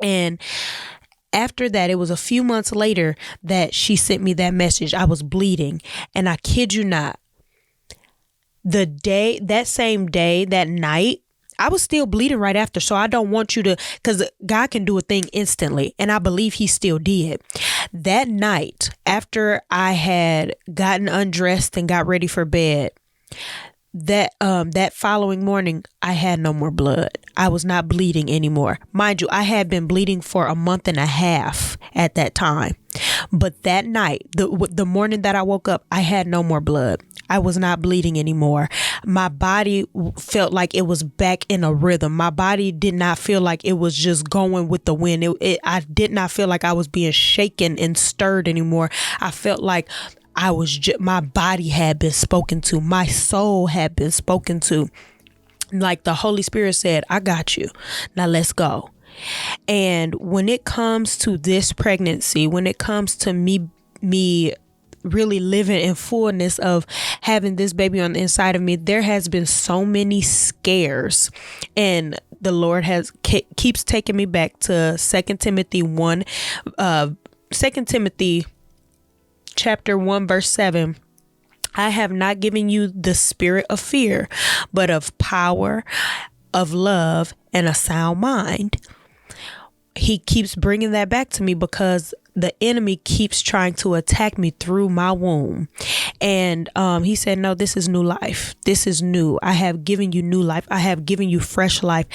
And after that, it was a few months later that she sent me that message. I was bleeding, and I kid you not, that same day, that night, I was still bleeding right after. So I don't want you to, because God can do a thing instantly. And I believe he still did. That night, after I had gotten undressed and got ready for bed, that following morning, I had no more blood. I was not bleeding anymore. Mind you, I had been bleeding for a month and a half at that time. But that night, the morning that I woke up, I had no more blood. I was not bleeding anymore. My body felt like it was back in a rhythm. My body did not feel like it was just going with the wind. I did not feel like I was being shaken and stirred anymore. I felt like my body had been spoken to. My soul had been spoken to. Like the Holy Spirit said, I got you. Now let's go. And when it comes to this pregnancy, when it comes to me really living in fullness of having this baby on the inside of me, there has been so many scares, and the Lord keeps taking me back to 2 Timothy 1, 2 Timothy chapter 1, verse 7. I have not given you the spirit of fear, but of power, of love, and a sound mind. He keeps bringing that back to me because the enemy keeps trying to attack me through my womb. And he said, no, this is new life. This is new. I have given you new life. I have given you fresh life.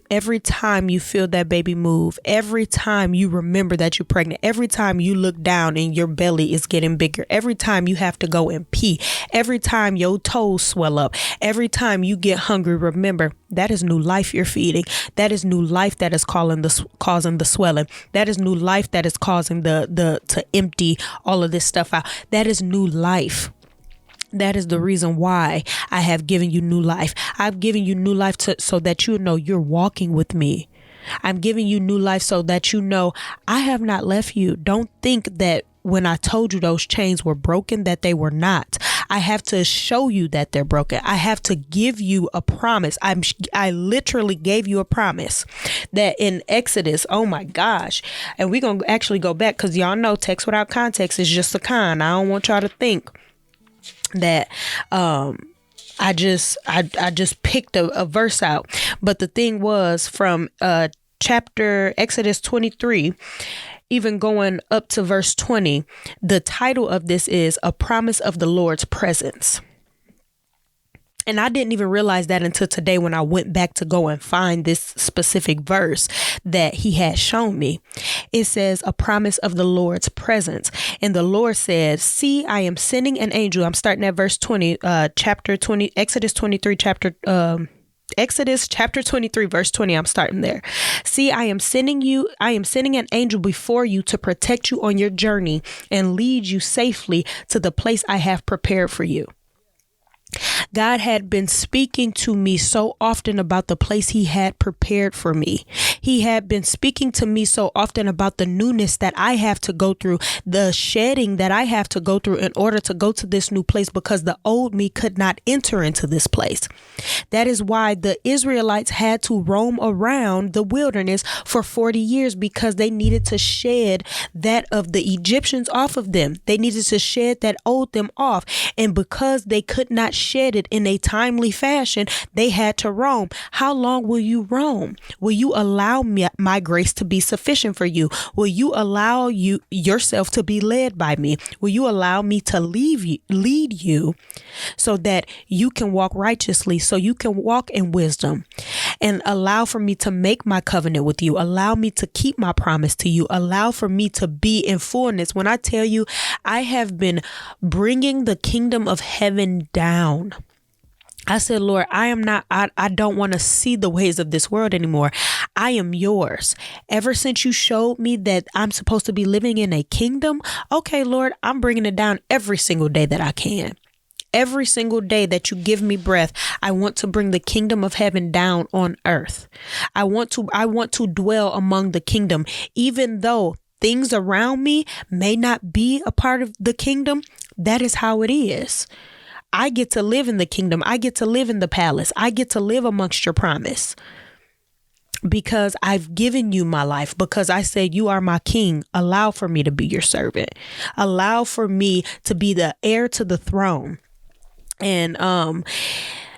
Every time you feel that baby move, every time you remember that you're pregnant, every time you look down and your belly is getting bigger, every time you have to go and pee, every time your toes swell up, every time you get hungry, remember that is new life you're feeding. That is new life that is causing the swelling. That is new life that is causing to empty all of this stuff out. That is new life. That is the reason why I have given you new life. I've given you new life so that you know you're walking with me. I'm giving you new life so that you know I have not left you. Don't think that when I told you those chains were broken, that they were not. I have to show you that they're broken. I have to give you a promise. I literally gave you a promise that in Exodus, oh my gosh. And we're going to actually go back because y'all know text without context is just a con. I don't want y'all to think that I just picked a verse out. But the thing was from chapter Exodus 23, even going up to verse 20, the title of this is A Promise of the Lord's Presence. And I didn't even realize that until today when I went back to go and find this specific verse that he had shown me. It says a promise of the Lord's presence. And the Lord said, see, I am sending an angel. I'm starting at verse 20, chapter 20, Exodus 23, Exodus chapter 23, verse 20. I'm starting there. See, I am sending an angel before you to protect you on your journey and lead you safely to the place I have prepared for you. God had been speaking to me so often about the place he had prepared for me. He had been speaking to me so often about the newness that I have to go through, the shedding that I have to go through in order to go to this new place, because the old me could not enter into this place. That is why the Israelites had to roam around the wilderness for 40 years, because they needed to shed that of the Egyptians off of them. They needed to shed that owed them off. And because they could not shed it in a timely fashion, they had to roam. How long will you roam? Will you allow my grace to be sufficient for you? Will you allow yourself to be led by me? Will you allow me to lead you so that you can walk righteously, so you can walk in wisdom, and allow for me to make my covenant with you? Allow me to keep my promise to you. Allow for me to be in fullness. When I tell you, I have been bringing the kingdom of heaven down. I said, Lord, I don't want to see the ways of this world anymore. I am yours. Ever since you showed me that I'm supposed to be living in a kingdom, okay, Lord, I'm bringing it down every single day that I can. Every single day that you give me breath, I want to bring the kingdom of heaven down on earth. I want to dwell among the kingdom, even though things around me may not be a part of the kingdom. That is how it is. I get to live in the kingdom. I get to live in the palace. I get to live amongst your promise. because I've given you my life, because I said you are my king. Allow for me to be your servant. Allow for me to be the heir to the throne. And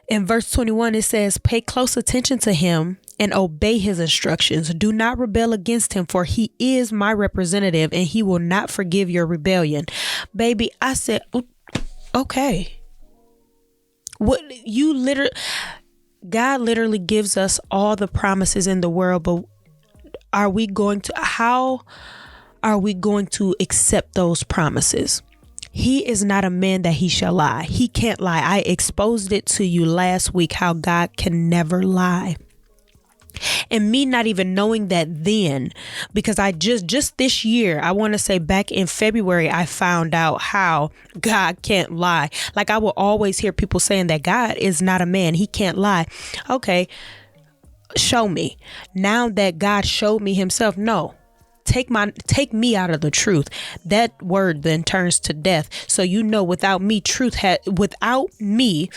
in verse 21, it says, pay close attention to him and obey his instructions. Do not rebel against him, for he is my representative and he will not forgive your rebellion. Baby, I said, okay. What you literally, God literally gives us all the promises in the world, but how are we going to accept those promises? He is not a man that he shall lie. He can't lie. I exposed it to you last week, how God can never lie. And me not even knowing that then, because I just this year, I want to say back in February, I found out how God can't lie. Like, I will always hear people saying that God is not a man. He can't lie. Okay, show me. Now that God showed me himself, no. Take me out of the truth. That word then turns to death. So without me, without me,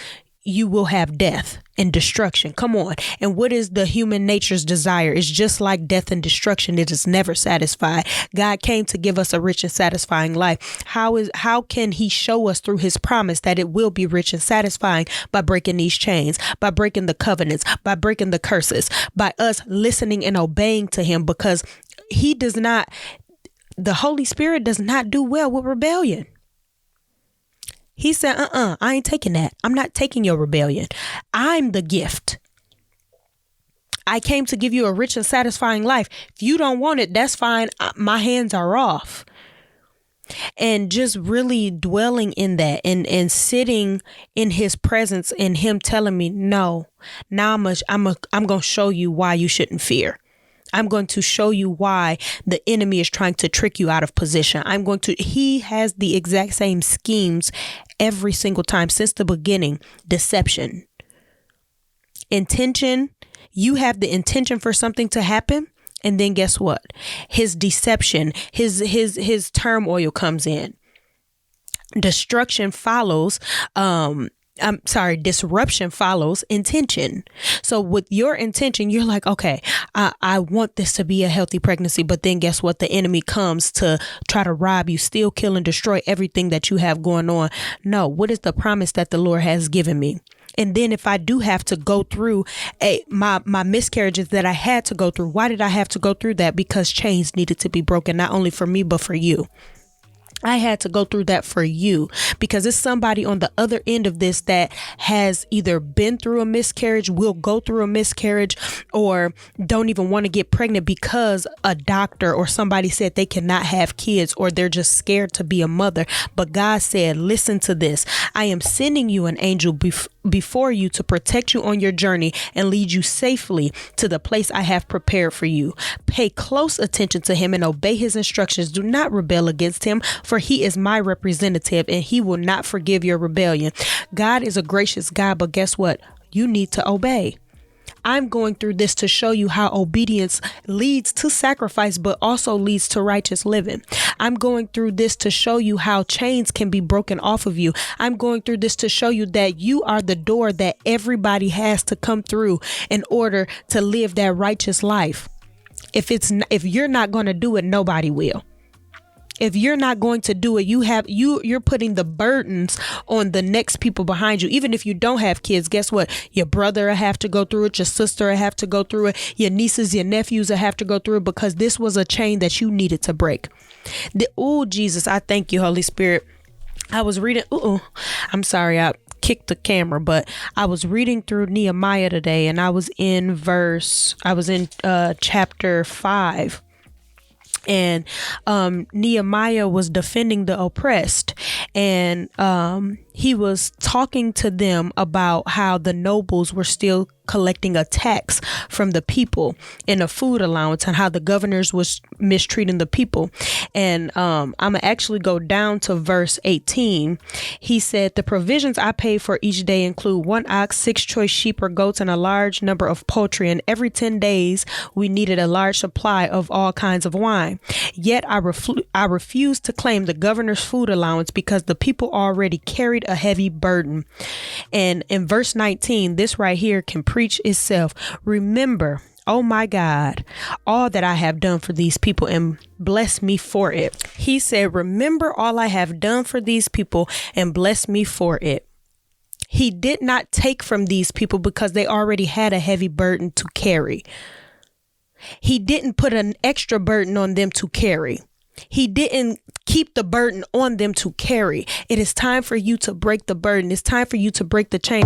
you will have death and destruction. Come on. And what is the human nature's desire? It's just like death and destruction. It is never satisfied. God came to give us a rich and satisfying life. How can he show us through his promise that it will be rich and satisfying? By breaking these chains, by breaking the covenants, by breaking the curses, by us listening and obeying to him, because the Holy Spirit does not do well with rebellion. He said, I ain't taking that. I'm not taking your rebellion. I'm the gift. I came to give you a rich and satisfying life. If you don't want it, that's fine. My hands are off. And just really dwelling in that and sitting in his presence and him telling me, no, now I'm going to show you why you shouldn't fear. I'm going to show you why the enemy is trying to trick you out of position. He has the exact same schemes every single time since the beginning. Deception, intention. You have the intention for something to happen. And then guess what? His deception, his turmoil comes in. Destruction follows, disruption follows intention. So with your intention, you're like, okay, I want this to be a healthy pregnancy. But then guess what? The enemy comes to try to rob you, steal, kill, and destroy everything that you have going on. No, what is the promise that the Lord has given me? And then if I do have to go through my miscarriages that I had to go through, why did I have to go through that? Because chains needed to be broken, not only for me, but for you. I had to go through that for you, because it's somebody on the other end of this that has either been through a miscarriage, will go through a miscarriage, or don't even want to get pregnant because a doctor or somebody said they cannot have kids, or they're just scared to be a mother. But God said, listen to this. I am sending you an angel before you to protect you on your journey and lead you safely to the place I have prepared for you. Pay close attention to him and obey his instructions. Do not rebel against him, for he is my representative and he will not forgive your rebellion. God is a gracious God, but guess what? You need to obey. I'm going through this to show you how obedience leads to sacrifice, but also leads to righteous living. I'm going through this to show you how chains can be broken off of you. I'm going through this to show you that you are the door that everybody has to come through in order to live that righteous life. If you're not going to do it, nobody will. If you're not going to do it, you're putting the burdens on the next people behind you. Even if you don't have kids, guess what? Your brother will have to go through it. Your sister will have to go through it. Your nieces, your nephews will have to go through it, because this was a chain that you needed to break. Oh, Jesus, I thank you, Holy Spirit. I was reading. I'm sorry. I kicked the camera, but I was reading through Nehemiah today, and I was in chapter 5. And Nehemiah was defending the oppressed, and he was talking to them about how the nobles were still collecting a tax from the people in a food allowance, and how the governors was mistreating the people. And I'm gonna actually go down to verse 18. He said, the provisions I pay for each day include 1 ox, 6 choice sheep or goats, and a large number of poultry. And every 10 days we needed a large supply of all kinds of wine. Yet I refused to claim the governor's food allowance because the people already carried a heavy burden. And in verse 19, this right here can preach itself. Remember, Oh my God, all that I have done for these people, and bless me for it. He said, remember all I have done for these people and bless me for it. He did not take from these people because they already had a heavy burden to carry. He didn't put an extra burden on them to carry. He didn't keep the burden on them to carry. It is time for you to break the burden. It's time for you to break the chain.